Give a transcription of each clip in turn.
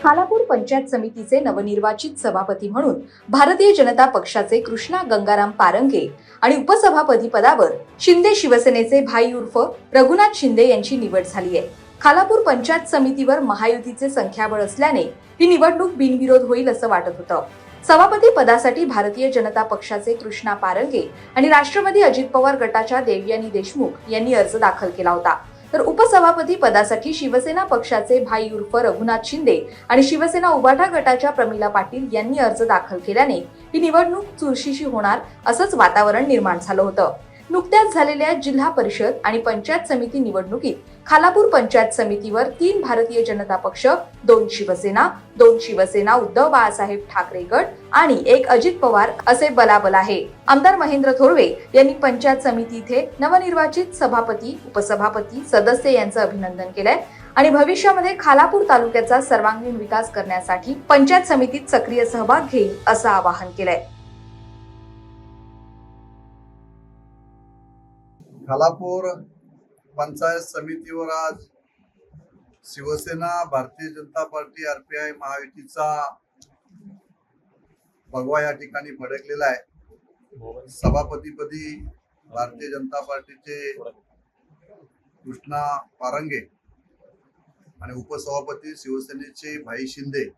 खालापूर पंचायत समितीचे नवनिर्वाचित सभापती म्हणून भारतीय जनता पक्षाचे कृष्णा गंगाराम पारंगे आणि उपसभापती पदावर शिंदे शिवसेनेचे भाई उर्फ रघुनाथ शिंदे यांची निवड झाली आहे। खालापूर पंचायत समितीवर महायुतीचे संख्याबळ असल्याने ही निवडणूक बिनविरोध होईल असं वाटत होतं। सभापती पदासाठी भारतीय जनता पक्षाचे कृष्णा पारंगे आणि राष्ट्रवादी अजित पवार गटाच्या देवयानी देशमुख यांनी अर्ज दाखल केला होता, तर उपसभापती पदासाठी शिवसेना पक्षाचे भाई उर्फ रघुनाथ शिंदे आणि शिवसेना उभाटा गटाच्या प्रमिला पाटील यांनी अर्ज दाखल केल्याने ही निवडणूक चुरशीची होणार असंच वातावरण निर्माण झालं होतं। नुकत्याच झालेल्या जिल्हा परिषद आणि पंचायत समिती निवडणुकीत खालापूर पंचायत समितीवर 3 भारतीय जनता पक्ष, 2 शिवसेना उद्धव बाळासाहेब ठाकरे गट आणि 1 अजित पवार असे बलाबल आहे। आमदार महेंद्र थोरवे यांनी पंचायत समिती इथे नवनिर्वाचित सभापती, उपसभापती, सदस्य यांचं अभिनंदन केलंय आणि भविष्यामध्ये खालापूर तालुक्याचा सर्वांगीण विकास करण्यासाठी पंचायत समितीत सक्रिय सहभाग घेईल असं आवाहन केलंय। खालापूर पंचायत समितीवर आज शिवसेना, भारतीय जनता पार्टी, आरपीआय महायुतीचा भगवा या ठिकाणी फडकलेला आहे। सभापतीपदी भारतीय जनता पार्टीचे कृष्णा पारंगे आणि उपसभापती शिवसेनेचे भाई शिंदे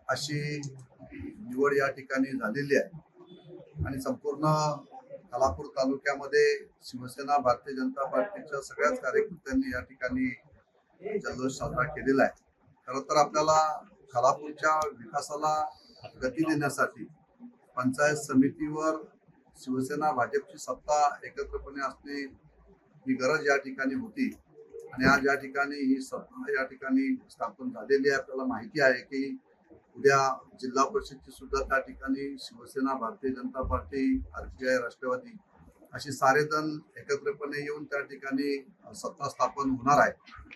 अशी निवड या ठिकाणी झालेली आहे आणि संपूर्ण खालापूर तालुक्यामध्ये शिवसेना, भारतीय जनता पार्टीच्या सगळ्याच कार्यकर्त्यांनी या ठिकाणी जल्लोष साजरा केलेला आहे। खरं तर आपल्याला खालापूरच्या विकासाला गती देण्यासाठी पंचायत समितीवर शिवसेना, भाजपची सत्ता एकत्रपणे असणे ही गरज या ठिकाणी होती आणि आज या ठिकाणी ही सत्ता या ठिकाणी स्थापन झालेली आहे। आपल्याला माहिती आहे की उद्या जिल्हा परिषदची सुद्धा त्या ठिकाणी शिवसेना, भारतीय जनता पार्टी, आरपीआय, राष्ट्रवादी अशी सारेजण एकत्रपणे येऊन त्या ठिकाणी सत्ता स्थापन होणार आहे।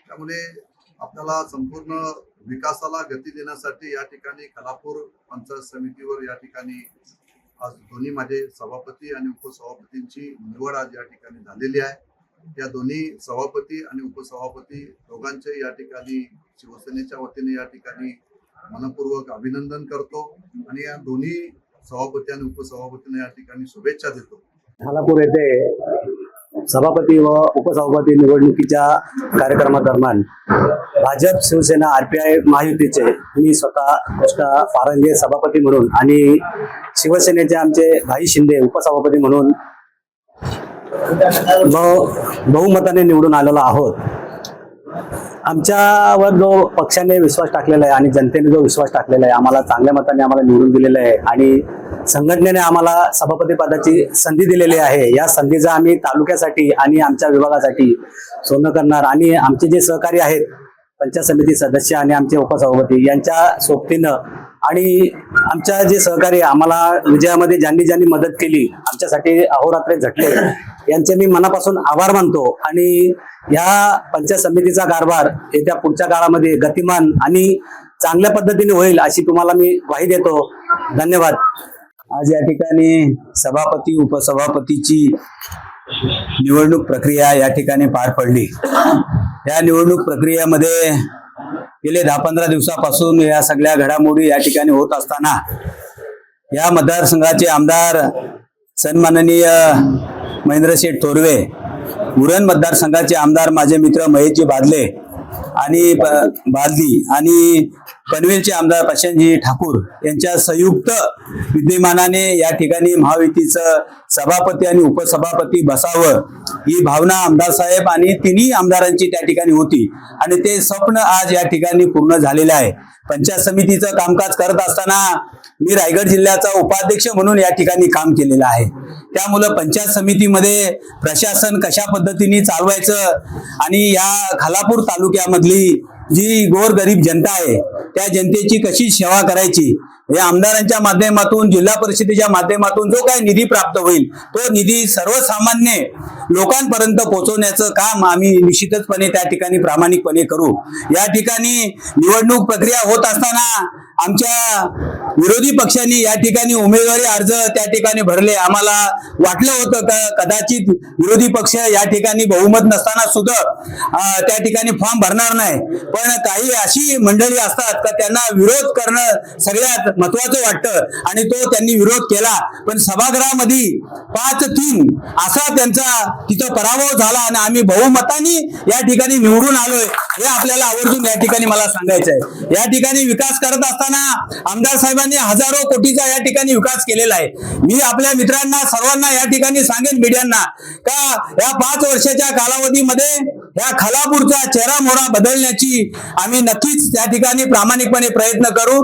त्यामुळे आपल्याला संपूर्ण विकासाला गती देण्यासाठी या ठिकाणी खालापूर पंचायत समितीवर या ठिकाणी आज दोन्ही माझे सभापती आणि उपसभापतींची निवड आज या ठिकाणी झालेली आहे। या दोन्ही सभापती आणि उपसभापती दोघांचे या ठिकाणी शिवसेनेच्या वतीने या ठिकाणी मनपूर्वक अभिनंदन करतो आणि या दोन्ही सभापती आणि उपसभापतींना या ठिकाणी शुभेच्छा देतो। खालापूर येथे सभापती व उपसभापती निवडणुकीच्या कार्यक्रमादरम्यान भाजप, शिवसेना, आरपीआय महायुतीचे मी स्वतः कृष्णा पारंगे सभापती म्हणून आणि शिवसेनेचे आमचे भाई शिंदे उपसभापती म्हणून बहुमताने निवडून आलेलो आहोत। आमच्यावर जो पक्षाने विश्वास टाकलेला आहे आणि जनतेने जो विश्वास टाकलेला आहे, आम्हाला चांगल्या मताने आम्हाला निवडून दिलेलं आहे आणि संघटनेने आम्हाला सभापती पदाची संधी दिलेली आहे। या संधीचा आम्ही तालुक्यासाठी आणि आमच्या विभागासाठी सोनं करणार आणि आमचे जे सहकारी आहेत, पंचायत समिती सदस्य आणि आमचे उपसभापती यांच्या सोबतीनं आणि आमच्या जे सहकारी आम्हाला विजयामध्ये ज्यांनी ज्यांनी मदत केली, आमच्यासाठी अहोरात्र झटले, यांचे मी मनापासून आभार मानतो आणि या पंचायत समितीचा कारभार येत्या पुढच्या काळामध्ये गतिमान आणि चांगल्या पद्धतीने होईल अशी तुम्हाला मी ग्वाही देतो। धन्यवाद। आज या ठिकाणी सभापती, उपसभापतीची निवडणूक प्रक्रिया या ठिकाणी पार पडली। या निवडणूक प्रक्रियेमध्ये गेले 10-15 दिवसापासून या सगळ्या घडामोडी या ठिकाणी होत असताना या मतदारसंघाचे आमदार सन्माननीय महेंद्रशेठ थोरवे, उरण मतदारसंघाचे आमदार माझे मित्र महेशजी बादले आणि पनवेलचे आमदार प्रशांतजी ठाकूर यांच्या संयुक्त विद्यमानाने या ठिकाणी महायुतीचं सभापती आणि उपसभापती बसावं ही भावना आमदार साहेब आणि तिन्ही आमदारांची त्या ठिकाणी होती आणि ते स्वप्न आज या ठिकाणी पूर्ण झालेले आहे। पंचायत समितीचं कामकाज करत असताना मी रायगड जिल्ह्याचा उपाध्यक्ष म्हणून या ठिकाणी काम केलेलं आहे। त्यामुळे पंचायत समितीमध्ये प्रशासन कशा पद्धतीने चालवायचं आणि या खालापूर तालुक्यामधली जी गोरगरीब जनता आहे त्या जनतेची कशी सेवा करायची, या आमदारांच्या माध्यमातून, जिल्हा परिषदेच्या माध्यमातून जो काही निधी प्राप्त होईल तो निधी सर्वसामान्य लोकांपर्यंत पोहोचवण्याचं काम आम्ही निश्चितपणे त्या ठिकाणी प्रामाणिकपणे करू। या ठिकाणी निवडणूक प्रक्रिया होत असताना आमच्या विरोधी पक्षांनी या ठिकाणी उमेदवारी अर्ज त्या ठिकाणी भरले. आम्हाला वाटलं होतं का कदाचित विरोधी पक्ष या ठिकाणी बहुमत नसताना सुद्धा त्या ठिकाणी फॉर्म भरणार नाही, पण काही अशी मंडळी असतात का त्यांना विरोध करणं सगळ्यात महत्वाचं वाटतं आणि तो त्यांनी विरोध केला. पण सभागृहामध्ये 5-3 असा त्यांचा तिथं पराभव झाला आणि आम्ही बहुमताने या ठिकाणी निवडून आलोय हे आपल्याला आवर्जून या ठिकाणी मला सांगायचं आहे. या ठिकाणी विकास करत असताना आमदार साहेबांनी हजारो कोटीचा या ठिकाणी विकास केलेला आहे. मी आपल्या मित्रांना सर्वांना या ठिकाणी सांगेन मीडियांना का या 5 वर्षाच्या कालावधीमध्ये या खालापूरचा चेहरा मोहरा बदलण्याची आम्ही नक्कीच त्या ठिकाणी प्रामाणिकपणे प्रयत्न करू.